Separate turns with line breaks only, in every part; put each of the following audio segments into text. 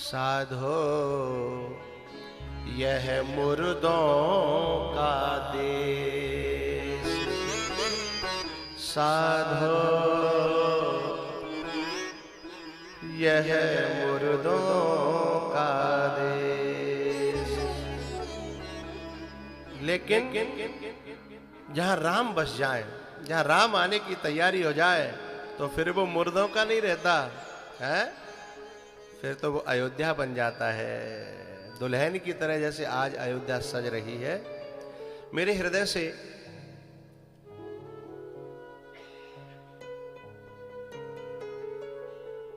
साधो यह मुर्दों का देश, साधो यह मुर्दों का देश। लेकिन जहां राम बस जाए, जहां राम आने की तैयारी हो जाए, तो फिर वो मुर्दों का नहीं रहता है, फिर तो वो अयोध्या बन जाता है। दुल्हन की तरह जैसे आज अयोध्या सज रही है, मेरे हृदय से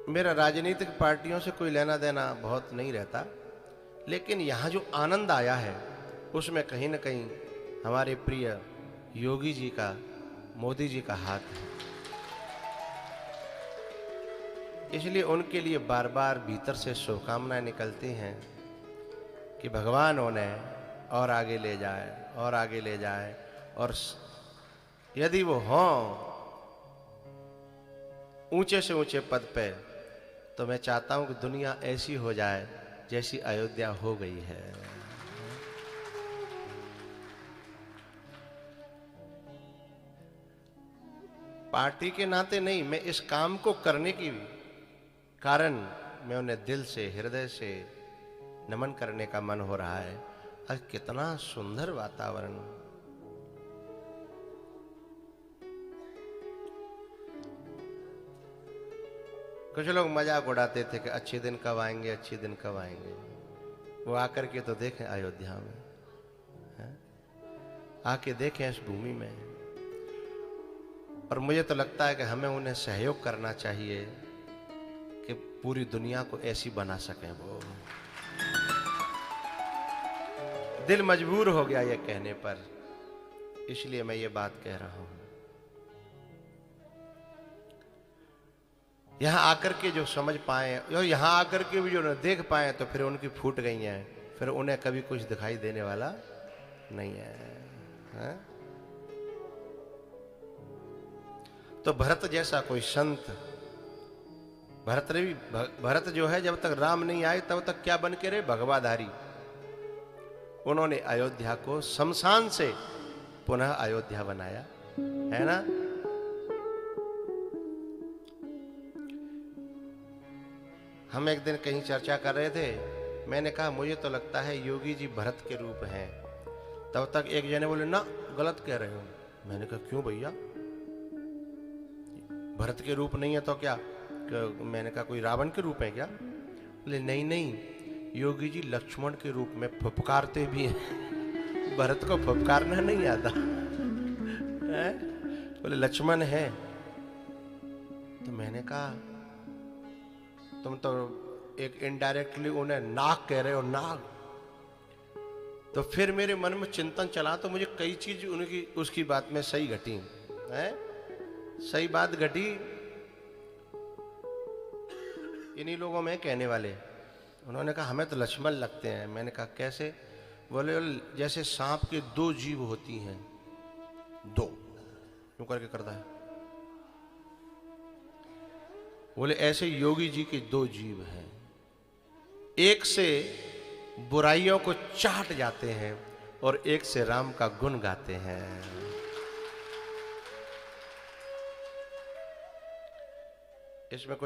मेरा राजनीतिक पार्टियों से कोई लेना देना बहुत नहीं रहता, लेकिन यहां जो आनंद आया है उसमें कहीं ना कहीं हमारे प्रिय योगी जी का, मोदी जी का हाथ है। इसलिए उनके लिए बार बार भीतर से शुभकामनाएं निकलती हैं कि भगवान उन्हें और आगे ले जाए और आगे ले जाए, और यदि वो हों ऊंचे से ऊंचे पद पे, तो मैं चाहता हूं कि दुनिया ऐसी हो जाए जैसी अयोध्या हो गई है। पार्टी के नाते नहीं, मैं इस काम को करने की कारण मैं उन्हें दिल से, हृदय से नमन करने का मन हो रहा है। आज कितना सुंदर वातावरण। कुछ लोग मजाक उड़ाते थे कि अच्छे दिन कब आएंगे, अच्छे दिन कब आएंगे। वो आकर के तो देखें अयोध्या में, है? आके देखें इस भूमि में। और मुझे तो लगता है कि हमें उन्हें सहयोग करना चाहिए कि पूरी दुनिया को ऐसी बना सकें। वो दिल मजबूर हो गया ये कहने पर, इसलिए मैं ये बात कह रहा हूं। यहां आकर के जो समझ पाए, और यहां आकर के भी जो न देख पाए, तो फिर उनकी फूट गई हैं, फिर उन्हें कभी कुछ दिखाई देने वाला नहीं है? तो भरत जैसा कोई संत, भरत जो है, जब तक राम नहीं आए तब तक क्या बन के रहे? भगवाधारी। उन्होंने अयोध्या को शमशान से पुनः अयोध्या बनाया, है ना? हम एक दिन कहीं चर्चा कर रहे थे, मैंने कहा मुझे तो लगता है योगी जी भरत के रूप हैं। तब तक एक जने बोले ना, गलत कह रहे हो। मैंने कहा क्यों भैया, भरत के रूप नहीं है तो क्या? मैंने कहा कोई रावण के रूप है क्या? बोले नहीं नहीं, योगी जी लक्ष्मण के रूप में फुफकारते भी हैं। भरत को फुफकारना नहीं आता है? बोले लक्ष्मण है। तो मैंने कहा तुम तो एक इनडायरेक्टली उन्हें नाग कह रहे हो, नाग। तो फिर मेरे मन में चिंतन चला, तो मुझे कई चीज उनकी उसकी बात में सही घटी है। सही बात घटी इन्हीं लोगों में कहने वाले। उन्होंने कहा हमें तो लक्ष्मण लगते हैं। मैंने कहा कैसे? बोले जैसे सांप के दो जीभ होती हैं, दो क्यों करके करता है। बोले ऐसे योगी जी की दो जीभ हैं, एक से बुराइयों को चाट जाते हैं और एक से राम का गुण गाते हैं। इसमें कुछ